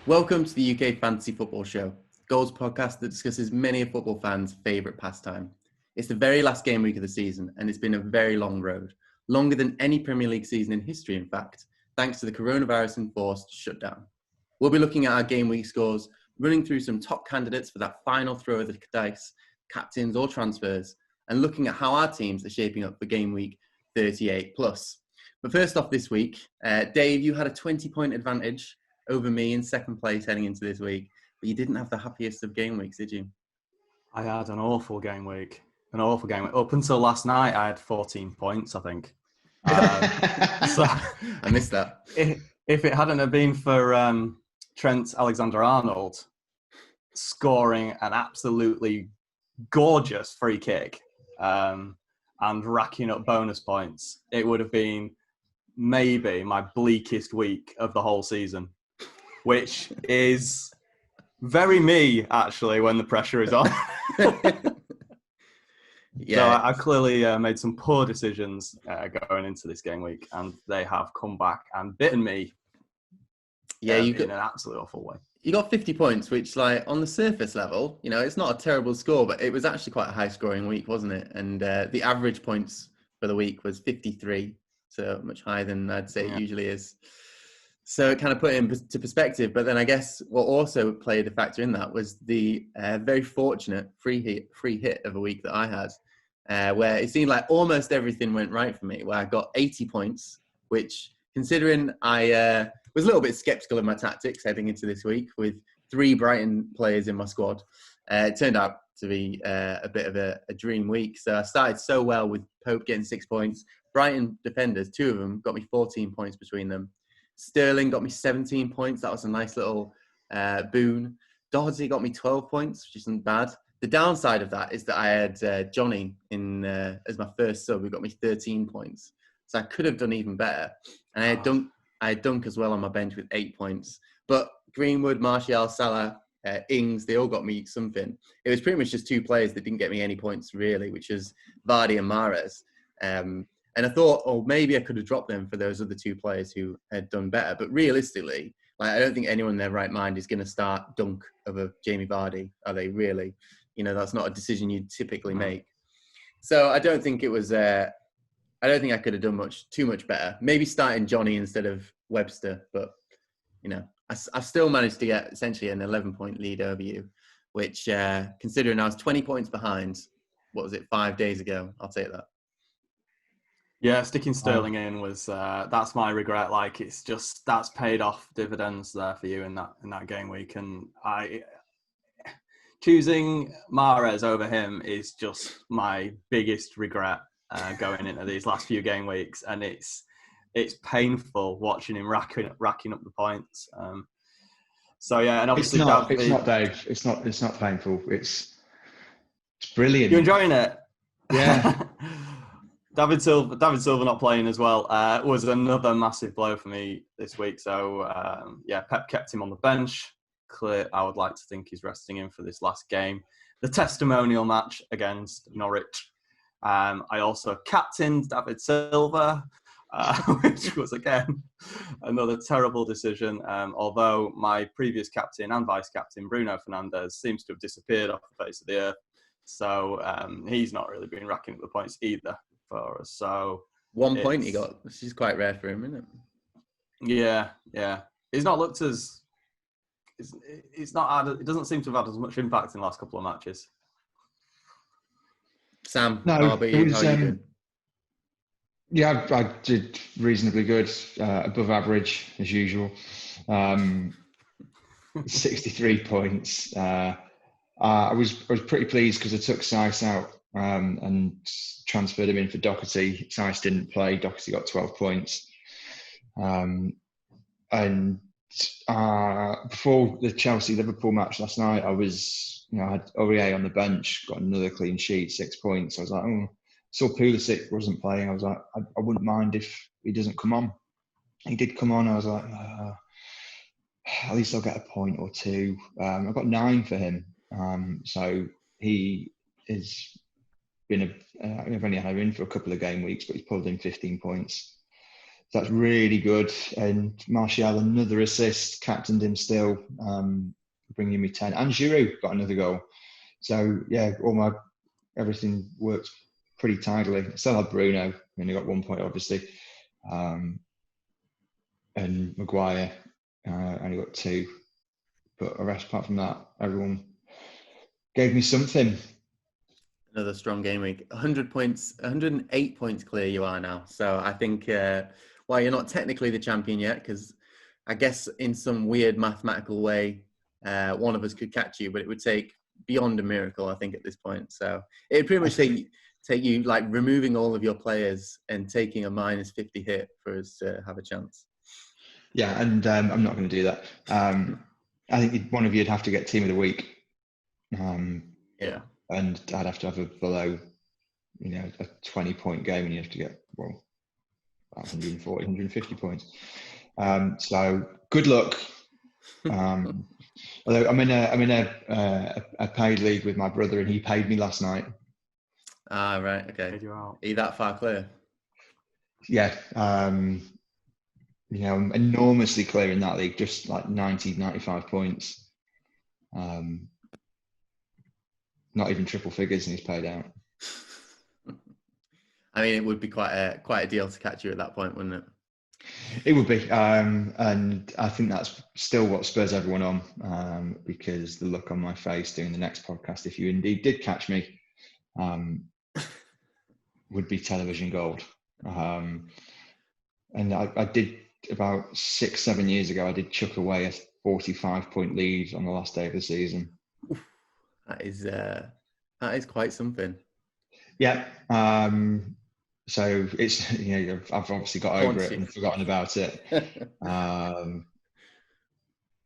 Welcome to the UK Fantasy Football Show, Goals podcast that discusses many of football fans' favourite pastime. It's the very last game week of the season, and it's been a very long road, longer than any Premier League season in history, in fact, thanks to the coronavirus-enforced shutdown. We'll be looking at our game week scores, running through some top candidates for that final throw of the dice, captains or transfers, and looking at how our teams are shaping up for game week 38 plus. But first off this week, Dave, you had a 20-point advantage over me in second place heading into this week, but you didn't have the happiest of game weeks, did you? I had an awful game week. Up until last night, I had 14 points, I think. So I missed that. If it hadn't have been for Trent Alexander-Arnold scoring an absolutely gorgeous free kick and racking up bonus points, it would have been maybe my bleakest week of the whole season, which is very me, actually, when the pressure is on. Yeah. So I clearly made some poor decisions going into this game week, and they have come back and bitten me in an absolute awful way. You got 50 points, which, like, on the surface level, you know, it's not a terrible score, but it was actually quite a high-scoring week, wasn't it? And the average points for the week was 53, so much higher than I'd say it usually is. So it kind of put it into perspective. But then I guess what also played a factor in that was the very fortunate free hit of a week that I had, where it seemed like almost everything went right for me, where I got 80 points, which, considering I was a little bit sceptical of my tactics heading into this week with 3 Brighton players in my squad, it turned out to be a bit of a dream week. So I started so well with Pope getting 6 points. Brighton defenders, 2 of them, got me 14 points between them. Sterling got me 17 points. That was a nice little boon. Doherty got me 12 points, which isn't bad. The downside of that is that I had Johnny in as my first sub, who got me 13 points. So I could have done even better. And I had Dunk as well on my bench with 8 points. But Greenwood, Martial, Salah, Ings, they all got me something. It was pretty much just 2 players that didn't get me any points, really, which was Vardy and Mahrez. And I thought, maybe I could have dropped them for those other 2 players who had done better. But realistically, I don't think anyone in their right mind is going to start Dunk over Jamie Vardy. Are they really? You know, that's not a decision you'd typically make. So I don't think it was. I don't think I could have done too much better. Maybe starting Johnny instead of Webster, but you know, I've still managed to get essentially an 11-point lead over you, which, considering I was 20 points behind, 5 days ago? I'll take that. Yeah, sticking Sterling in was that's my regret. Like, it's just that's paid off dividends there for you in that game week, and choosing Mahrez over him is just my biggest regret going into these last few game weeks, and it's painful watching him racking up the points. So yeah, and obviously it's not Dave. It's not painful. It's brilliant. You're enjoying it, yeah. David Silva not playing as well was another massive blow for me this week. So, Pep kept him on the bench. Clear, I would like to think he's resting him for this last game. The testimonial match against Norwich. I also captained David Silva, which was, again, another terrible decision. Although my previous captain and vice-captain, Bruno Fernandes, seems to have disappeared off the face of the earth. So he's not really been racking up the points either. For us. So 1 point he got, which is quite rare for him, isn't it? Yeah. He's not looked as. It's not had. It doesn't seem to have had as much impact in the last couple of matches. Sam, no, how you doing? Yeah, I did reasonably good, above average as usual. 63 points. I was pretty pleased because I took Seiss out and transferred him in for Doherty. Seiss didn't play. Doherty got 12 points. And before the Chelsea-Liverpool match last night, I had Aurier on the bench, got another clean sheet, 6 points. I was like, saw Pulisic wasn't playing. I was like, I wouldn't mind if he doesn't come on. He did come on. I was like, at least I'll get a point or 2. I got 9 for him. So he is been I've only had him in for a couple of game weeks, but he's pulled in 15 points that's really good. And Martial, another assist, captained him still, bringing me 10. And Giroud got another goal. So yeah, everything worked pretty tidily. Still had Bruno, and he got 1 point, obviously. And Maguire only got 2. But apart from that, everyone gave me something. Another strong game week. 100 points, 108 points clear you are now. So I think while you're not technically the champion yet, because I guess in some weird mathematical way, one of us could catch you, but it would take beyond a miracle, I think, at this point. So it would pretty much take you like removing all of your players and taking a minus 50 hit for us to have a chance. Yeah, and I'm not going to do that. I think one of you'd have to get team of the week. Yeah. And I'd have to have a 20-point game, and you have to get, about 140, 150 points. So good luck. Although I'm in a paid league with my brother, and he paid me last night. Ah, right. Okay. Are you that far clear? Yeah. I'm enormously clear in that league, just like 90, 95 points. Not even triple figures, and he's paid out. I mean, it would be quite a deal to catch you at that point, wouldn't it? It would be, and I think that's still what spurs everyone on, because the look on my face doing the next podcast, if you indeed did catch me, would be television gold. And I did about 6-7 years ago, I did chuck away a 45-point lead on the last day of the season. That is quite something. Yeah. So it's, I've obviously got over it and forgotten about it. And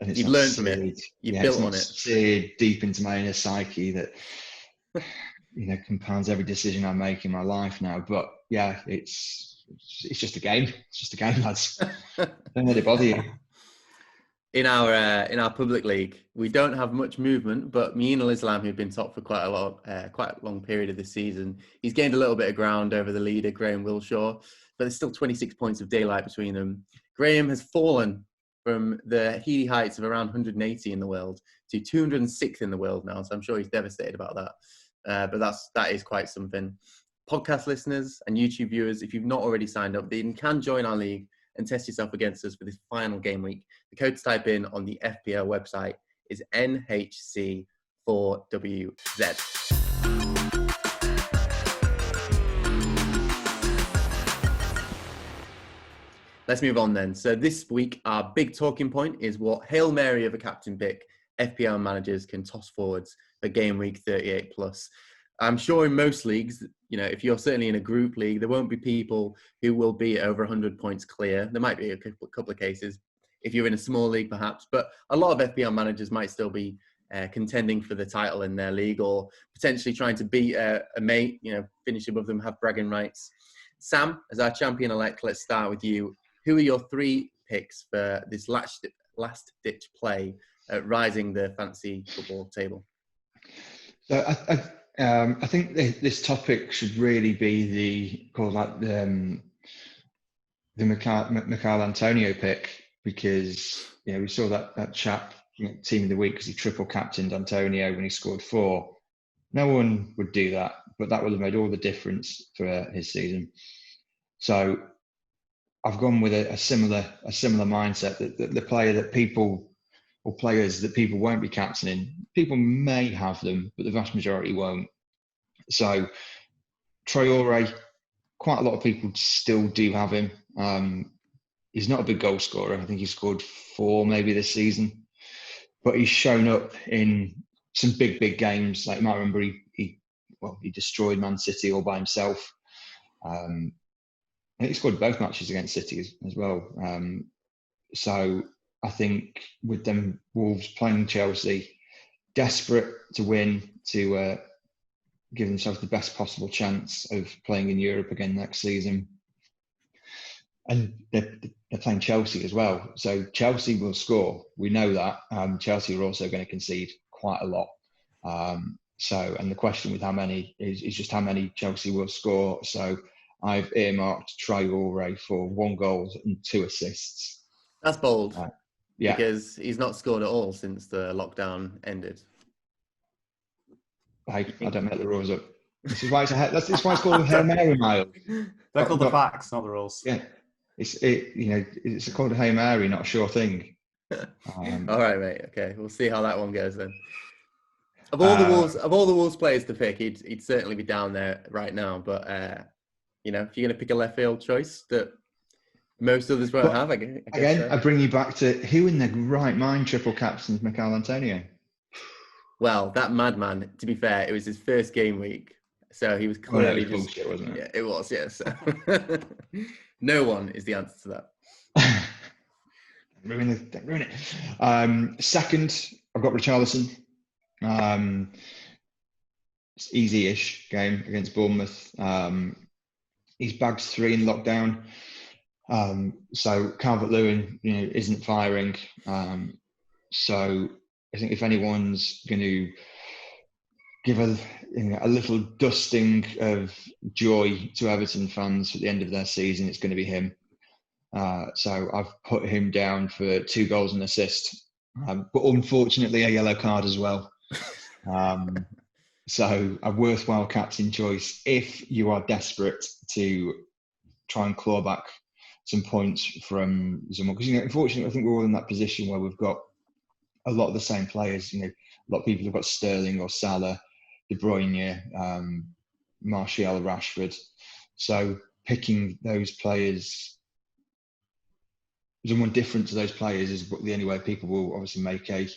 it's You've learned from it. You've built on it. Seared deep into my inner psyche that compounds every decision I make in my life now. But yeah, it's just a game. It's just a game, lads. Don't let it bother you. In our public league, we don't have much movement, but Milner and Islam, who've been top for quite a long period of the season, he's gained a little bit of ground over the leader, Graham Wilshaw, but there's still 26 points of daylight between them. Graham has fallen from the heady heights of around 180 in the world to 206 in the world now, so I'm sure he's devastated about that. But that is quite something. Podcast listeners and YouTube viewers, if you've not already signed up, then you can join our league and test yourself against us for this final game week. The code to type in on the FPL website is NHC4WZ. Let's move on then. So this week, our big talking point is what Hail Mary of a captain pick FPL managers can toss forwards for game week 38 plus. I'm sure in most leagues, if you're certainly in a group league, there won't be people who will be over 100 points clear. There might be a couple of cases if you're in a small league, perhaps. But a lot of FPL managers might still be contending for the title in their league, or potentially trying to beat a mate, finish above them, have bragging rights. Sam, as our champion-elect, let's start with you. Who are your 3 picks for this last-ditch play at rising the fantasy football table? So I think this topic should really be the Michail Antonio pick, because we saw that chap team of the week because he triple captained Antonio when he scored 4. No one would do that, but that would have made all the difference for his season. So I've gone with a similar mindset that the player that people, or players that people won't be captaining, people may have them, but the vast majority won't. So Traore, quite a lot of people still do have him. He's not a big goal scorer. I think he scored 4 maybe this season, but he's shown up in some big games. Like you might remember, he destroyed Man City all by himself. I think he scored both matches against City as well. So I think with them Wolves playing Chelsea, desperate to win, to give themselves the best possible chance of playing in Europe again next season. And they're playing Chelsea as well. So Chelsea will score. We know that. Chelsea are also going to concede quite a lot. And the question with how many is just how many Chelsea will score. So I've earmarked Traore for 1 goal and 2 assists. That's bold. Yeah. Because he's not scored at all since the lockdown ended. I don't make the rules up. This is why it's called a Hail Mary, Miles. They're called the facts, not the rules. Yeah. It's called a Hail Mary, not a sure thing. All right, mate. Okay, we'll see how that one goes then. Of all the Wolves players to pick, he'd certainly be down there right now. But if you're going to pick a left field choice that most others won't have, I guess again, so. I bring you back to who in their right mind triple captains Mikel Antonio. Well, that madman. To be fair, it was his first game week, so he was clearly bullshit, wasn't it? Yeah, it was. Yes. No one is the answer to that. Ruin it. Second, I've got Richarlison. It's easy-ish game against Bournemouth. He's bagged 3 in lockdown. So Calvert-Lewin, isn't firing. So I think if anyone's going to give a little dusting of joy to Everton fans at the end of their season, it's going to be him. So I've put him down for 2 goals and assist, but unfortunately a yellow card as well. So a worthwhile captain choice if you are desperate to try and claw back some points from someone. Because unfortunately, I think we're all in that position where we've got a lot of the same players. A lot of people have got Sterling or Salah, De Bruyne, Martial, Rashford. So picking those players, someone different to those players, is the only way people will obviously make a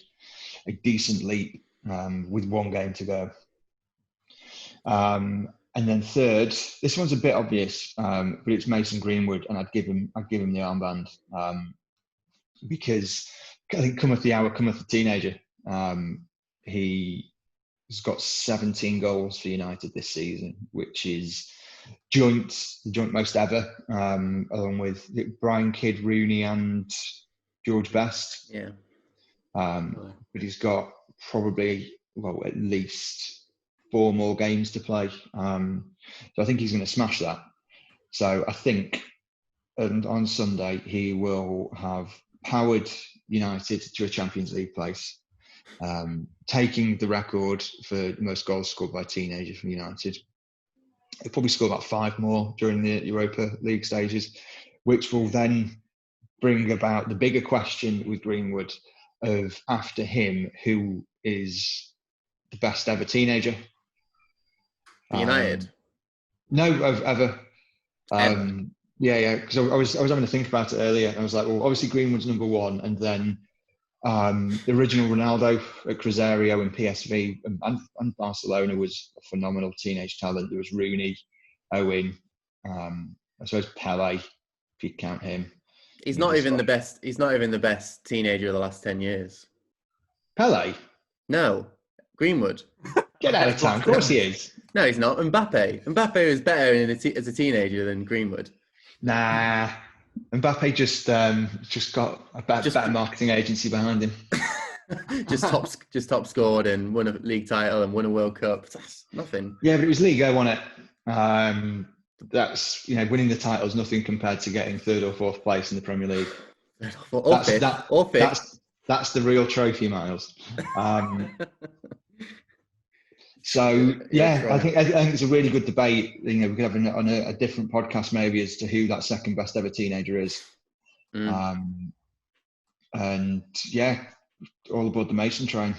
decent leap with 1 game to go. And then third, this one's a bit obvious, but it's Mason Greenwood, and I'd give him the armband because I think cometh the hour, cometh the teenager. He has got 17 goals for United this season, which is the joint most ever, along with Brian Kidd, Rooney, and George Best. Yeah. But he's got probably at least 4 more games to play. So I think he's going to smash that. So I think on Sunday he will have powered United to a Champions League place, taking the record for the most goals scored by a teenager from United. He'll probably score about 5 more during the Europa League stages, which will then bring about the bigger question with Greenwood of, after him, who is the best ever teenager? United? No, ever. Yeah. Because I was having to think about it earlier, and I was like, well, obviously Greenwood's number 1, and then the original Ronaldo at Cruzeiro and PSV and Barcelona was a phenomenal teenage talent. There was Rooney, Owen, I suppose Pele, if you count him. He's not even the best. He's not even the best teenager of the last 10 years. Pele? No, Greenwood. Get out of town. Of course he is. No, he's not. Mbappe is better as a teenager than Greenwood. Nah. Mbappe just got a better marketing agency behind him. just top scored and won a league title and won a World Cup. That's nothing. Yeah, but it was Liga, wasn't it? That's winning the title is nothing compared to getting 3rd or 4th place in the Premier League. Or fifth. That's the real trophy, Miles. So yeah, I think it's a really good debate. We could have on a different podcast maybe as to who that second best ever teenager is. And yeah, all aboard the Mason train.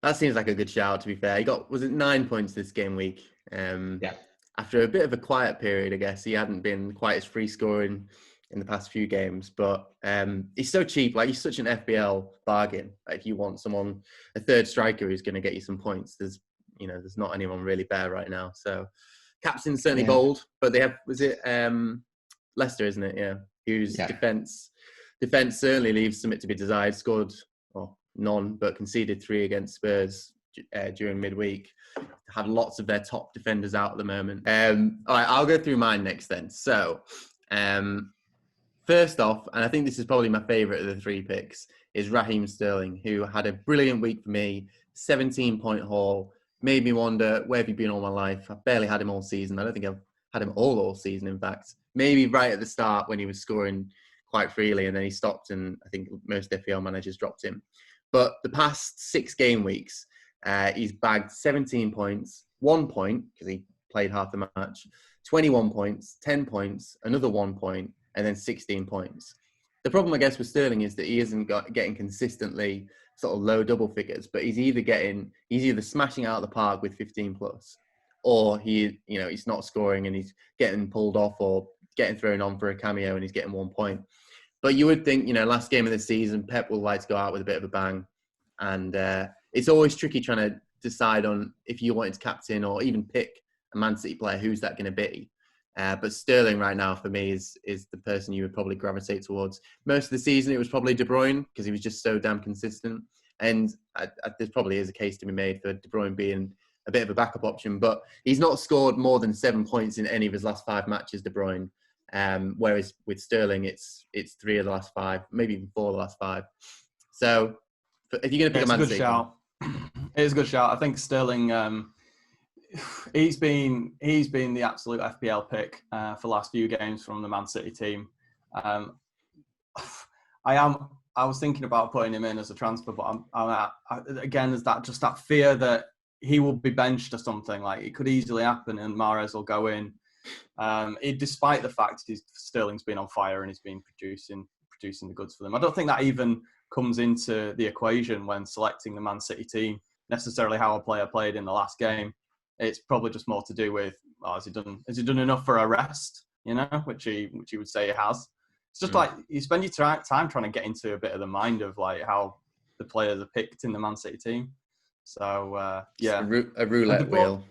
That seems like a good shout. To be fair, he got 9 points this game week. Yeah. After a bit of a quiet period, I guess he hadn't been quite as free scoring in the past few games, but he's so cheap. Like, he's such an FPL bargain. Like, if you want someone, a third striker who's going to get you some points, there's not anyone really better right now. So captain's certainly bold, but they have, Leicester, isn't it? Yeah. Whose defense certainly leaves something to be desired. Scored, none, but conceded 3 against Spurs during midweek. Had lots of their top defenders out at the moment. All right, I'll go through mine next then. So, first off, and I think this is probably my favourite of the 3 picks, is Raheem Sterling, who had a brilliant week for me. 17-point haul. Made me wonder, where have you been all my life? I've barely had him all season. I don't think I've had him all season, in fact. Maybe right at the start when he was scoring quite freely, and then he stopped, and I think most FPL managers dropped him. But the past 6 game weeks, he's bagged 17 points, 1 point, because he played half the match, 21 points, 10 points, another 1 point, and then 16 points. The problem, I guess, with Sterling is that he isn't getting consistently sort of low double figures, but he's either smashing out of the park with 15 plus, or he's not scoring and he's getting pulled off or getting thrown on for a cameo and he's getting 1 point. But you would think, last game of the season, Pep will like to go out with a bit of a bang. And it's always tricky trying to decide on if you wanted to captain or even pick a Man City player, who's that going to be? But Sterling right now, for me, is the person you would probably gravitate towards. Most of the season, it was probably De Bruyne because he was just so damn consistent. And there probably is a case to be made for De Bruyne being a bit of a backup option. But he's not scored more than 7 points in any of his last 5 matches, De Bruyne. Whereas with Sterling, it's 3 of the last 5, maybe even 4 of the last 5. So if you're going to pick a Man City, it is a good shout. I think Sterling, he's been the absolute FPL pick for the last few games from the Man City team. I was thinking about putting him in as a transfer, but again, there's that fear that he will be benched or something. Like, it could easily happen, and Mahrez will go in. Despite the fact Sterling's been on fire and he's been producing the goods for them. I don't think that even comes into the equation when selecting the Man City team, necessarily how a player played in the last game. It's probably just more to do with, has he done enough for a rest, which he would say he has. It's just like you spend your time trying to get into a bit of the mind of like how the players are picked in the Man City team. So, yeah. A roulette wheel.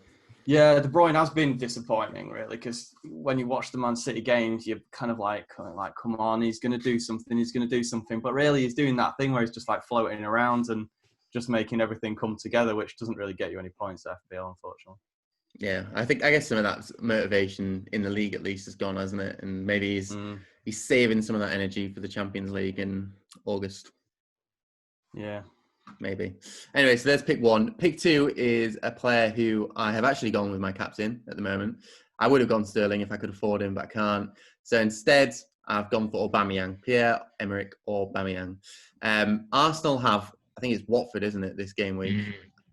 Yeah, De Bruyne has been disappointing, really, because when you watch the Man City games, you're kind of like, come on, he's going to do something. But really, he's doing that thing where he's just like floating around and just making everything come together, which doesn't really get you any points at FPL, unfortunately. Yeah, I guess some of that motivation in the league at least is gone, hasn't it? And maybe he's saving some of that energy for the Champions League in August. Yeah. Maybe. Anyway, so there's pick 1. Pick 2 is a player who I have actually gone with my captain at the moment. I would have gone Sterling if I could afford him, but I can't. So instead, I've gone for Aubameyang, Pierre-Emerick Aubameyang. Arsenal have, I think it's Watford, isn't it, this game week,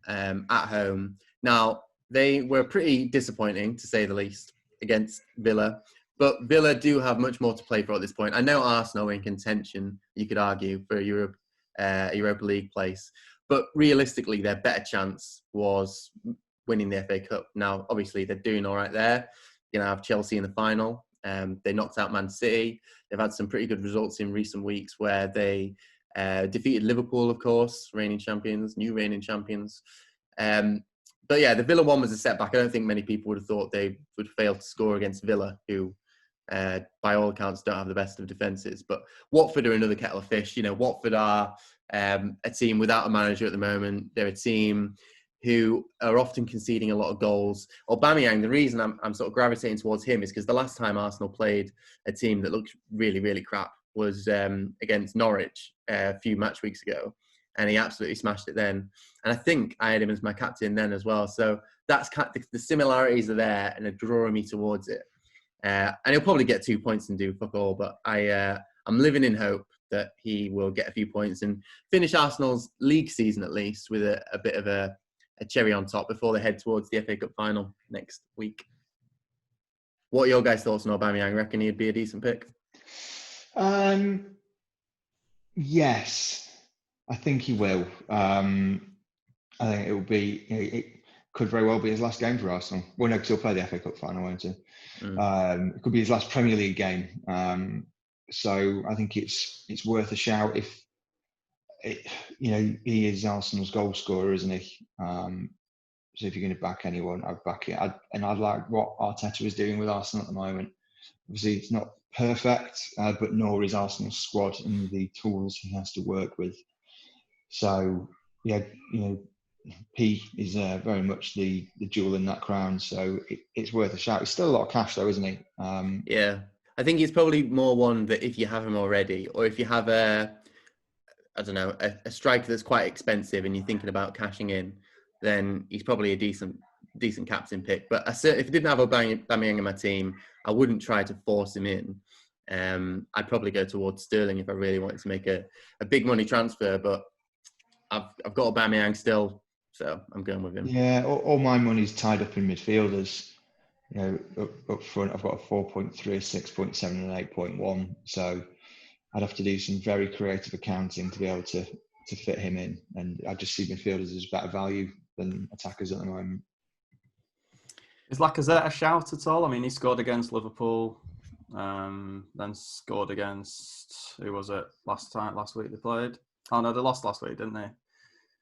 at home. Now, they were pretty disappointing, to say the least, against Villa. But Villa do have much more to play for at this point. I know Arsenal are in contention, you could argue, for a Europa League place. But realistically, their better chance was winning the FA Cup. Now, obviously, they're doing all right there. You're going to have Chelsea in the final. They knocked out Man City. They've had some pretty good results in recent weeks where they defeated Liverpool, of course, new reigning champions. But yeah, the Villa one was a setback. I don't think many people would have thought they would fail to score against Villa, who, by all accounts, don't have the best of defences. But Watford are another kettle of fish. Watford are a team without a manager at the moment. They're a team who are often conceding a lot of goals. Aubameyang, the reason I'm sort of gravitating towards him is because the last time Arsenal played a team that looked really, really crap was against Norwich a few match weeks ago. And he absolutely smashed it then. And I think I had him as my captain then as well. So that's the similarities are there and are drawing me towards it. And he'll probably get 2 points and do fuck all. But I'm living in hope that he will get a few points and finish Arsenal's league season at least with a bit of a cherry on top before they head towards the FA Cup final next week. What are your guys' thoughts on Aubameyang? Reckon he'd be a decent pick? Yes. I think he will. I think it will be. It could very well be his last game for Arsenal. Well, no, because he'll play the FA Cup final, won't he? It could be his last Premier League game. So I think it's worth a shout. If he is Arsenal's goal scorer, isn't he? So if you're going to back anyone, I'd back it. I'd like what Arteta is doing with Arsenal at the moment. Obviously, it's not perfect, but nor is Arsenal's squad and the tools he has to work with. So, yeah, P is very much the jewel in that crown. So it's worth a shout. He's still a lot of cash, though, isn't he? Yeah. I think he's probably more one that if you have him already, or if you have a striker that's quite expensive and you're thinking about cashing in, then he's probably a decent decent captain pick. But if I didn't have Aubameyang in my team, I wouldn't try to force him in. I'd probably go towards Sterling if I really wanted to make a big money transfer. But I've got Aubameyang still, so I'm going with him. Yeah, all my money's tied up in midfielders. Up front, I've got a 4.3, 6.7, and 8.1. So I'd have to do some very creative accounting to be able to fit him in. And I just see midfielders as better value than attackers at the moment. Is Lacazette a shout at all? I mean, he scored against Liverpool, then scored against, who was it, last week they played? Oh no, they lost last week, didn't they?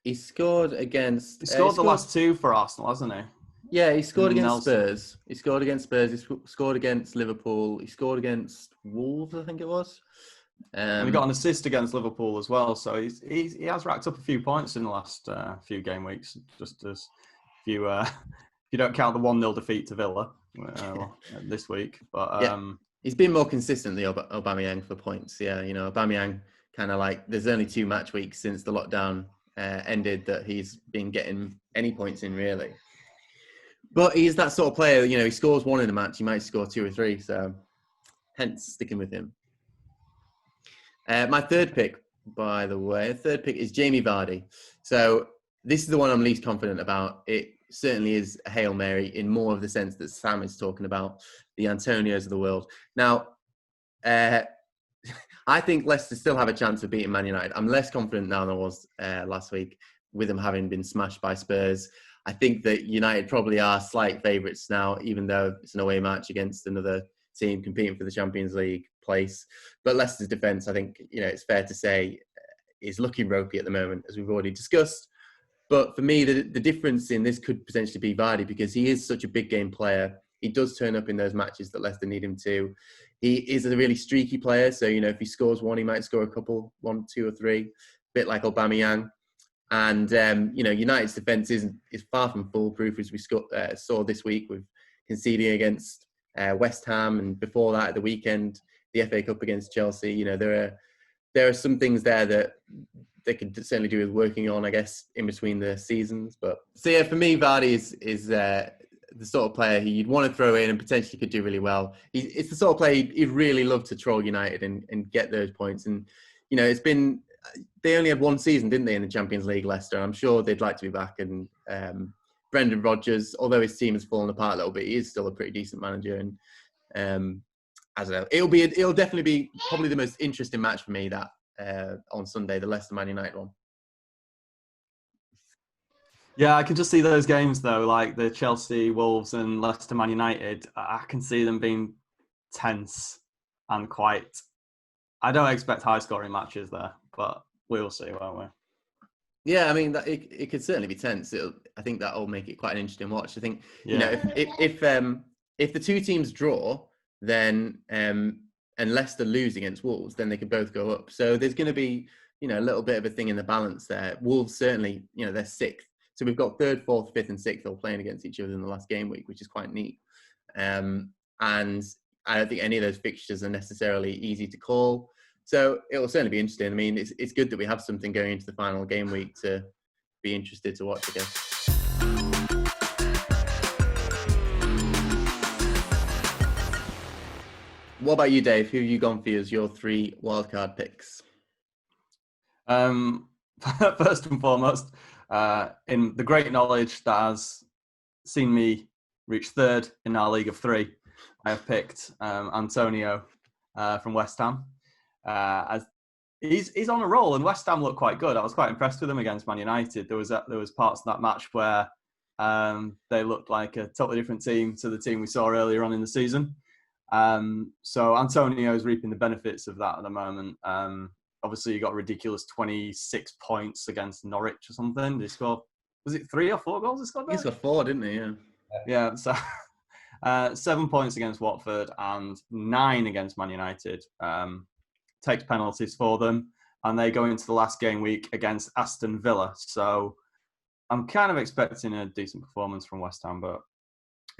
He scored against... He scored the last two for Arsenal, hasn't he? Yeah, he scored against Nelson. Spurs. He scored against Spurs. He scored against Liverpool. He scored against Wolves, I think it was. And he got an assist against Liverpool as well. So he has racked up a few points in the last few game weeks. Just as if you don't count the 1-0 defeat to Villa this week. But he's been more consistently Aubameyang for points. Yeah, Aubameyang kind of like there's only 2 match weeks since the lockdown ended that he's been getting any points in really. But he's that sort of player, he scores 1 in a match, he might score 2 or 3, so hence sticking with him. My third pick, by the way, is Jamie Vardy. So this is the one I'm least confident about. It certainly is a Hail Mary in more of the sense that Sam is talking about, the Antonios of the world. Now, I think Leicester still have a chance of beating Man United. I'm less confident now than I was last week with them having been smashed by Spurs. I think that United probably are slight favourites now, even though it's an away match against another team competing for the Champions League place. But Leicester's defence, I think, it's fair to say, is looking ropey at the moment, as we've already discussed. But for me, the difference in this could potentially be Vardy, because he is such a big game player. He does turn up in those matches that Leicester need him to. He is a really streaky player. So, if he scores 1, he might score a couple, 1, 2 or 3, a bit like Aubameyang. And, United's defence is far from foolproof, as we saw this week with conceding against West Ham, and before that at the weekend, the FA Cup against Chelsea. There are some things there that they could certainly do with working on, I guess, in between the seasons. But so yeah, for me, Vardy is the sort of player who you'd want to throw in and potentially could do really well. It's the sort of player he'd really love to troll United and get those points. And it's been, they only had 1 season, didn't they, in the Champions League, Leicester? I'm sure they'd like to be back. And Brendan Rodgers, although his team has fallen apart a little bit, he is still a pretty decent manager. And I don't know, it'll definitely be probably the most interesting match for me that on Sunday, the Leicester Man United one. Yeah, I can just see those games though, like the Chelsea, Wolves, and Leicester Man United. I can see them being tense and quite. I don't expect high-scoring matches there, but we'll see, won't we? Yeah, I mean, it could certainly be tense. I think that'll make it quite an interesting watch. I think if the 2 teams draw, then and Leicester lose against Wolves, then they could both go up. So there's going to be a little bit of a thing in the balance there. Wolves certainly, they're 6th. So we've got 3rd, 4th, 5th, and 6th all playing against each other in the last game week, which is quite neat. And I don't think any of those fixtures are necessarily easy to call. So it will certainly be interesting. I mean, it's good that we have something going into the final game week to be interested to watch, I guess. What about you, Dave? Who have you gone for as your 3 wildcard picks? First and foremost, in the great knowledge that has seen me reach 3rd in our League of 3, I have picked Antonio from West Ham. As he's on a roll, and West Ham looked quite good. I was quite impressed with them against Man United. There was parts of that match where they looked like a totally different team to the team we saw earlier on in the season. So Antonio is reaping the benefits of that at the moment. Obviously, he got a ridiculous 26 points against Norwich or something. Did he score? Was it 3 or 4 goals? He scored. He scored 4, didn't he? Yeah. Yeah. So 7 points against Watford and 9 against Man United. Takes penalties for them, and they go into the last game week against Aston Villa. So I'm kind of expecting a decent performance from West Ham, but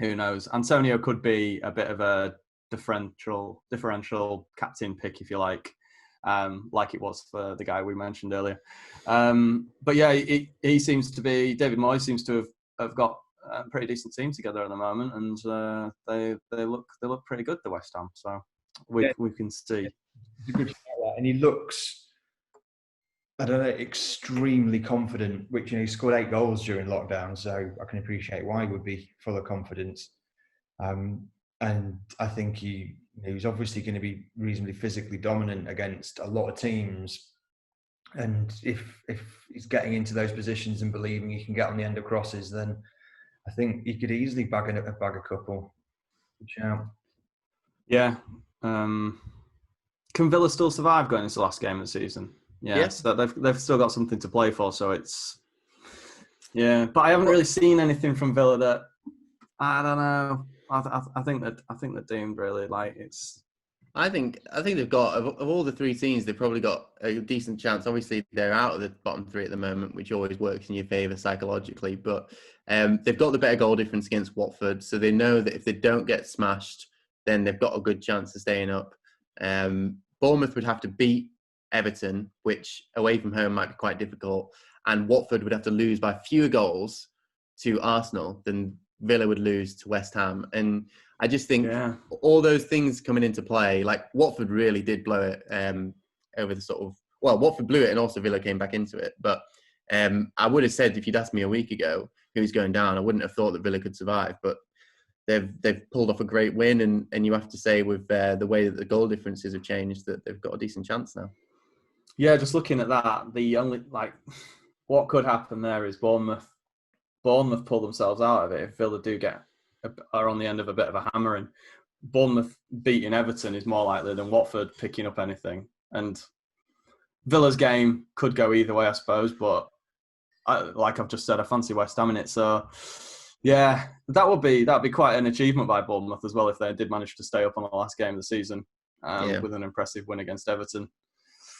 who knows? Antonio could be a bit of a differential captain pick, if you like it was for the guy we mentioned earlier. But yeah, he seems to be, David Moyes seems to have got a pretty decent team together at the moment, and they look pretty good, the West Ham. So we can see. It's a good shout, and he looks, I don't know, extremely confident. Which he scored 8 goals during lockdown, so I can appreciate why he would be full of confidence. And I think he's obviously going to be reasonably physically dominant against a lot of teams. And if he's getting into those positions and believing he can get on the end of crosses, then I think he could easily bag a couple. Yeah. Can Villa still survive going into the last game of the season? Yes, they've still got something to play for. So it's but I haven't really seen anything from Villa that I don't know. I think they're doomed really. Like it's. I think they've got of all the 3 teams, they've probably got a decent chance. Obviously, they're out of the bottom 3 at the moment, which always works in your favour psychologically. But they've got the better goal difference against Watford, so they know that if they don't get smashed, then they've got a good chance of staying up. Bournemouth would have to beat Everton, which away from home might be quite difficult, and Watford would have to lose by fewer goals to Arsenal than Villa would lose to West Ham. And I just think all those things coming into play, like Watford really did blow it over the Watford blew it and also Villa came back into it. But I would have said, if you'd asked me a week ago who's going down, I wouldn't have thought that Villa could survive. But they've pulled off a great win, and you have to say with the way that the goal differences have changed that they've got a decent chance now. Yeah, just looking at that, the only what could happen there is Bournemouth pull themselves out of it if Villa are on the end of a bit of a hammering. Bournemouth beating Everton is more likely than Watford picking up anything. And Villa's game could go either way, I suppose. But like I've just said, I fancy West Ham in it. So yeah, that'd be quite an achievement by Bournemouth as well if they did manage to stay up on the last game of the season with an impressive win against Everton.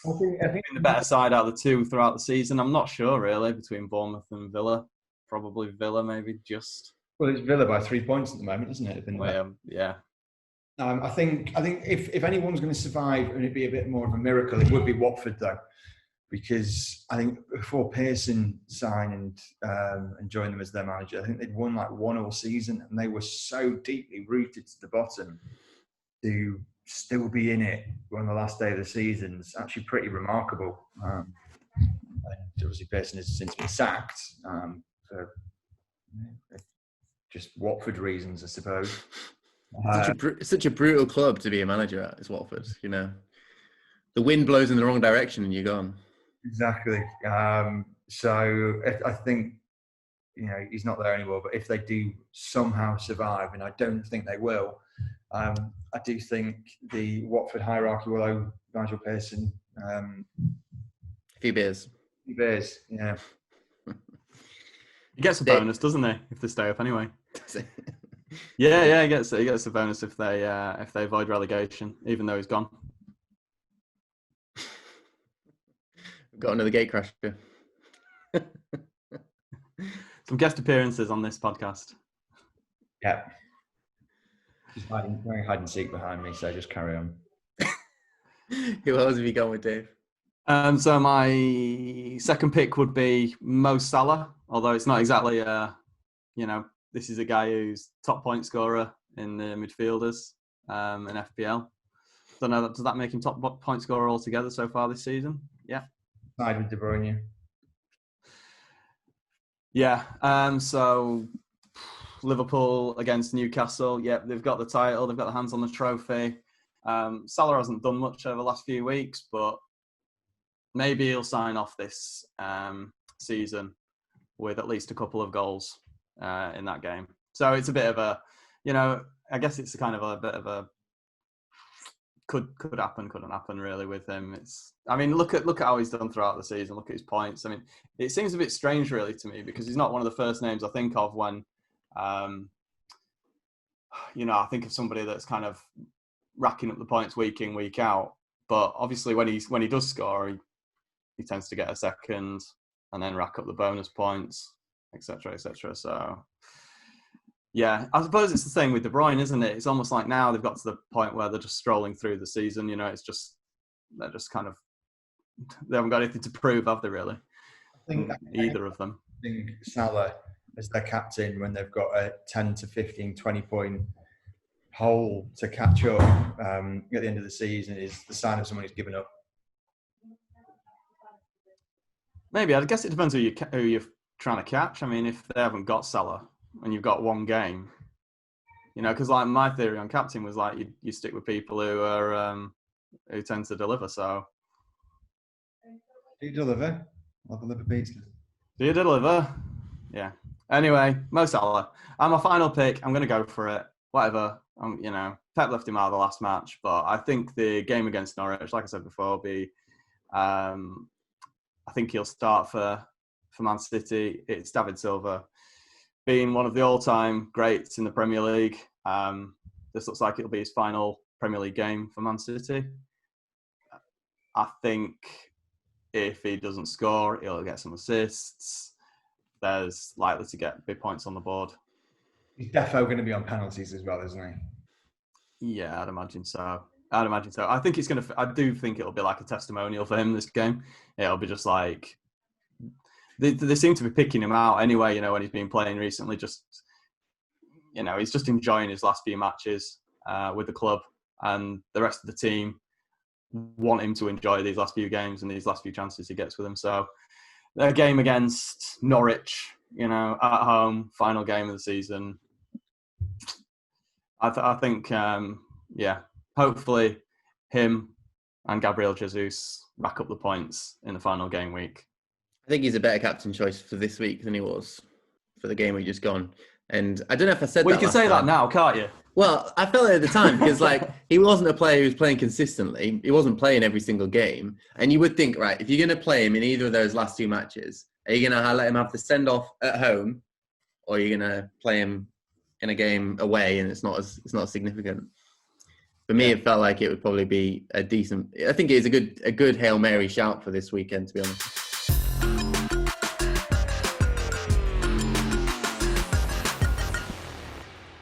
I think the better side out of the 2 throughout the season. I'm not sure really between Bournemouth and Villa. Probably Villa, maybe just. Well, it's Villa by 3 points at the moment, isn't it? Yeah. I think if anyone's going to survive and it'd be a bit more of a miracle, it would be Watford though, because I think before Pearson signed and joined them as their manager, I think they'd won 1 all season, and they were so deeply rooted to the bottom to still be in it on the last day of the season. It's actually pretty remarkable. And obviously Pearson has since been sacked for just Watford reasons, I suppose. Such a brutal club to be a manager at is Watford. You know, the wind blows in the wrong direction and you're gone. Exactly. So I think he's not there anymore. But if they do somehow survive, and I don't think they will, I do think the Watford hierarchy will owe Nigel Pearson a few beers. Yeah. He gets a bonus, doesn't he? If they stay up anyway. Yeah, he gets a bonus if they avoid relegation, even though he's gone. We've got another gate crasher. Some guest appearances on this podcast. Yeah. He's wearing hide and seek behind me, so just carry on. Who else have you gone with, Dave? So my second pick would be Mo Salah, although it's not exactly this is a guy who's top point scorer in the midfielders in FPL. Don't know, does that make him top point scorer altogether so far this season? Yeah. Side with De Bruyne. Yeah. So Liverpool against Newcastle. Yeah, they've got the title. They've got their hands on the trophy. Salah hasn't done much over the last few weeks, but maybe he'll sign off this season with at least a couple of goals in that game. So it's a bit of a, I guess it's kind of a bit of a could happen, couldn't happen really with him. Look at how he's done throughout the season. Look at his points. I mean, it seems a bit strange really to me because he's not one of the first names I think of when, I think of somebody that's kind of racking up the points week in, week out. But obviously when he does score, he tends to get a second and then rack up the bonus points, etc., etc. So, yeah, I suppose it's the same with De Bruyne, isn't it? It's almost like now they've got to the point where they're just strolling through the season. It's just they're just kind of they haven't got anything to prove, have they? Really? I think either of them. I think Salah as their captain when they've got a 10 to 15, 20 point hole to catch up at the end of the season is the sign of someone who's given up. Maybe. I guess it depends who you're trying to catch. I mean, if they haven't got Salah and you've got one game, because like my theory on captain was like you stick with people who are who tend to deliver. So Do you deliver? I'll deliver pizza. do you deliver? Yeah. Anyway, Mo Salah. I'm my final pick. I'm going to go for it. Whatever. Pep left him out of the last match, but I think the game against Norwich, like I said before, will be. I think he'll start for Man City. It's David Silva, being one of the all-time greats in the Premier League. This looks like it'll be his final Premier League game for Man City. I think if he doesn't score, he'll get some assists. There's likely to get big points on the board. He's defo going to be on penalties as well, isn't he? Yeah, I'd imagine so. I think I do think it'll be like a testimonial for him this game. It'll be just like they seem to be picking him out anyway. When he's been playing recently, just he's just enjoying his last few matches with the club, and the rest of the team want him to enjoy these last few games and these last few chances he gets with them. So their game against Norwich, at home, final game of the season. I think, hopefully him and Gabriel Jesus rack up the points in the final game week. I think he's a better captain choice for this week than he was for the game we just gone. And I don't know if I said that. Well, you can say that now, can't you? Well, I felt it at the time because, he wasn't a player who was playing consistently. He wasn't playing every single game. And you would think, right, if you're going to play him in either of those last two matches, are you going to let him have the send-off at home, or are you going to play him in a game away and it's not as significant? For me, it felt like it would probably be a decent. I think it's a good Hail Mary shout for this weekend, to be honest.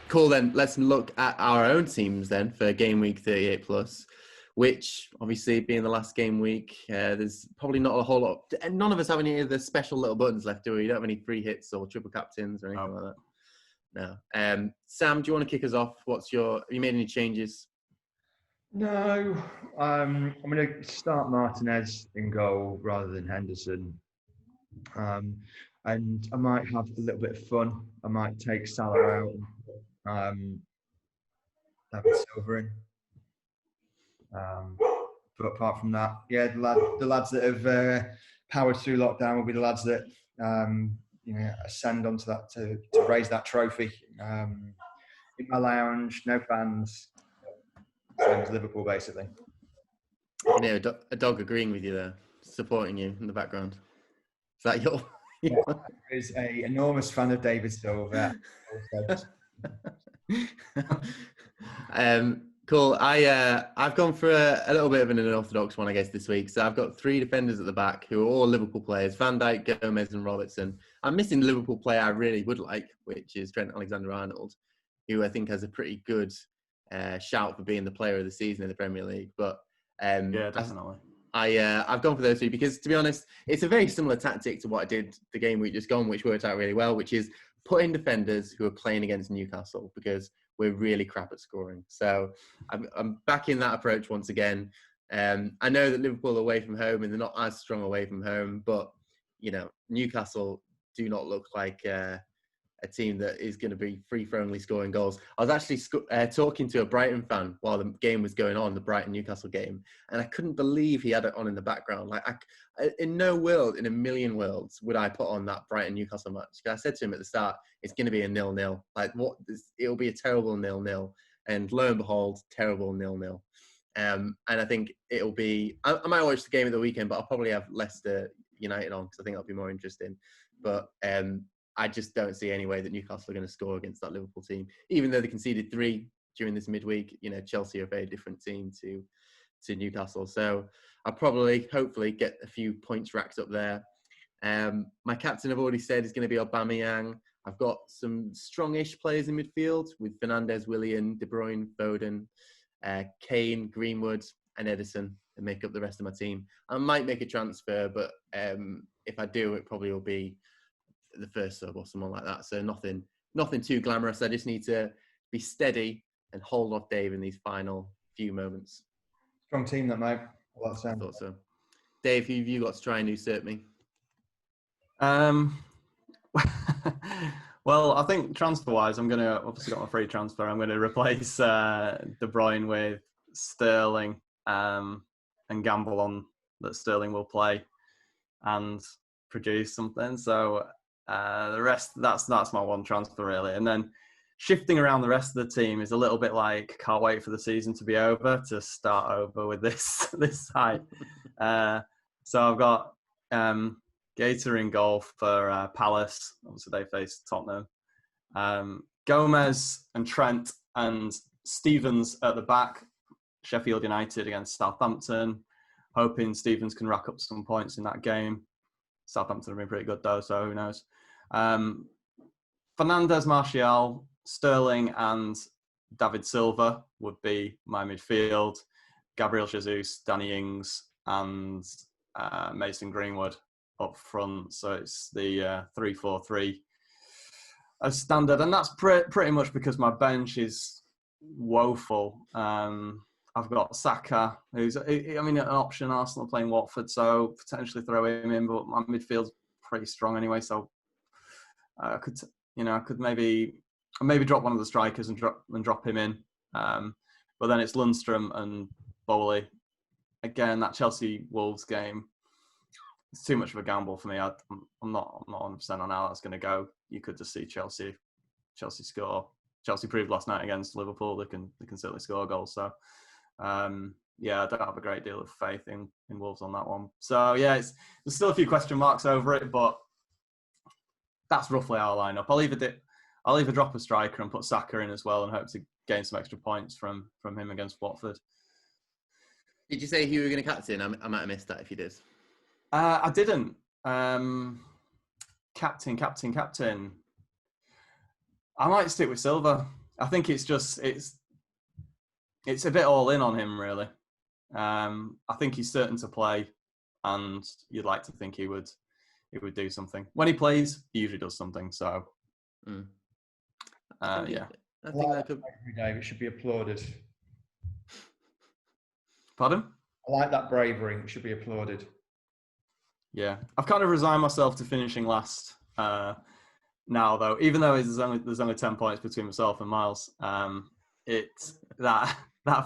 Cool, then let's look at our own teams then for game week 38 plus, which obviously being the last game week, there's probably not a whole lot. None of us have any of the special little buttons left, do we? You don't have any free hits or triple captains or anything like that. No. Sam, do you want to kick us off? Have you made any changes? No. I'm going to start Martinez in goal rather than Henderson. And I might have a little bit of fun. I might take Salah out. David Silva in. But apart from that, the lads that have powered through lockdown will be the lads that ascend onto that to raise that trophy. In my lounge, no fans, same as Liverpool basically. A dog agreeing with you there, supporting you in the background. Is that your? Is an enormous fan of David Silva. Cool. I've gone for a little bit of an unorthodox one, I guess, this week. So I've got three defenders at the back who are all Liverpool players: Van Dijk, Gomez, and Robertson. I'm missing the Liverpool player I really would like, which is Trent Alexander-Arnold, who I think has a pretty good shout for being the player of the season in the Premier League. But yeah, definitely. I've gone for those three because, to be honest, it's a very similar tactic to what I did the game week just gone, which worked out really well, which is put in defenders who are playing against Newcastle because we're really crap at scoring. So I'm backing that approach once again. I know that Liverpool are away from home and they're not as strong away from home, but, Newcastle do not look like a team that is going to be free-flowingly scoring goals. I was actually talking to a Brighton fan while the game was going on, the Brighton-Newcastle game, and I couldn't believe he had it on in the background. In no world, in a million worlds, would I put on that Brighton-Newcastle match. I said to him at the start, it's going to be a 0-0. It'll be a terrible 0-0. And lo and behold, terrible 0-0. And I think it'll be... I might watch the game at the weekend, but I'll probably have Leicester United on because I think that'll be more interesting. But I just don't see any way that Newcastle are going to score against that Liverpool team, even though they conceded 3 during this midweek. Chelsea are a very different team to Newcastle. So I'll probably, hopefully, get a few points racked up there. My captain, I've already said, is going to be Aubameyang. I've got some strongish players in midfield with Fernandes, Willian, De Bruyne, Foden, Kane, Greenwood, and Edison that make up the rest of my team. I might make a transfer, but if I do, it probably will be the first sub or someone like that. So nothing too glamorous. I just need to be steady and hold off Dave in these final few moments. Strong team, that mate. Well, that I sounds. thought so. Dave, who have you got to try and usurp me? Well, I think transfer-wise, I'm going to obviously got my free transfer. I'm going to replace De Bruyne with Sterling and gamble on that Sterling will play and produce something. So the rest, that's my one transfer really. And then shifting around the rest of the team is a little bit like can't wait for the season to be over to start over with this side. So I've got Gator in goal for Palace. Obviously, they face Tottenham. Gomez and Trent and Stevens at the back. Sheffield United against Southampton. Hoping Stevens can rack up some points in that game. Southampton have been pretty good though, so who knows. Fernandes, Martial, Sterling and David Silva would be my midfield. Gabriel Jesus, Danny Ings and Mason Greenwood up front. So it's the 3-4-3 as standard. And that's pretty much because my bench is woeful. I've got Saka, who's, an option. Arsenal playing Watford, so potentially throw him in. But my midfield's pretty strong anyway, so I could maybe drop one of the strikers and drop him in. But then it's Lundstram and Bowley. Again, that Chelsea Wolves game, it's too much of a gamble for me. I'm not 100% on how that's going to go. You could just see Chelsea score. Chelsea proved last night against Liverpool they can certainly score goals. So I don't have a great deal of faith in Wolves on that one. So yeah, there's still a few question marks over it, but that's roughly our lineup. I'll either drop a striker and put Saka in as well and hope to gain some extra points from him against Watford. Did you say who you were going to captain? I might have missed that if you did. I didn't. Captain. I might stick with Silva. I think it's a bit all in on him, really. I think he's certain to play, and you'd like to think he would do something. When he plays, he usually does something. So, I think that could. Dave, it should be applauded. Pardon? I like that bravery. It should be applauded. Yeah, I've kind of resigned myself to finishing last now, though. Even though there's only 10 points between myself and Miles, it's that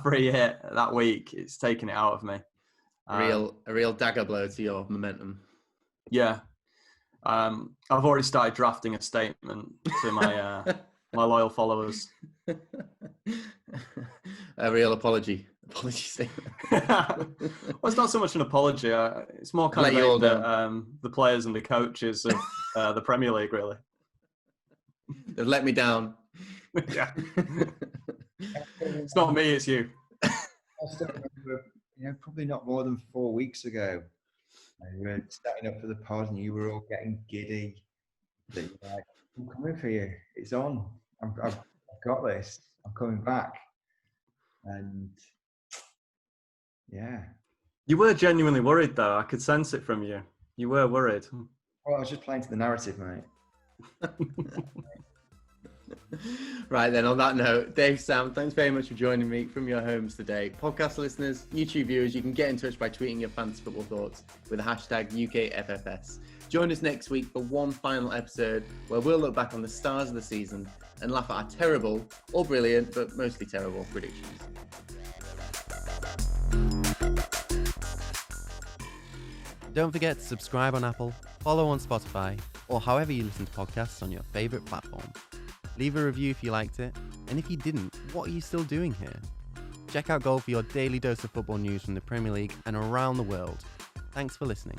free hit that week. It's taken it out of me. A real dagger blow to your momentum. Yeah, I've already started drafting a statement to my my loyal followers. A real apology statement. Well, it's not so much an apology. It's more kind of the players and the coaches of the Premier League, really. They've let me down. Yeah. It's not me, it's you. I still remember, probably not more than 4 weeks ago, we were setting up for the pod and you were all getting giddy. That you're like, I'm coming for you. It's on. I've got this. I'm coming back. And yeah. You were genuinely worried, though. I could sense it from you. You were worried. Well, I was just playing to the narrative, mate. Right then, on that note, Dave, Sam, thanks very much for joining me from your homes today. Podcast listeners, YouTube viewers, you can get in touch by tweeting your fantasy football thoughts with the hashtag UKFFS. Join us next week for one final episode where we'll look back on the stars of the season and laugh at our terrible, or brilliant, but mostly terrible predictions. Don't forget to subscribe on Apple, follow on Spotify, or however you listen to podcasts on your favourite platform. Leave a review if you liked it, and if you didn't, what are you still doing here? Check out Goal for your daily dose of football news from the Premier League and around the world. Thanks for listening.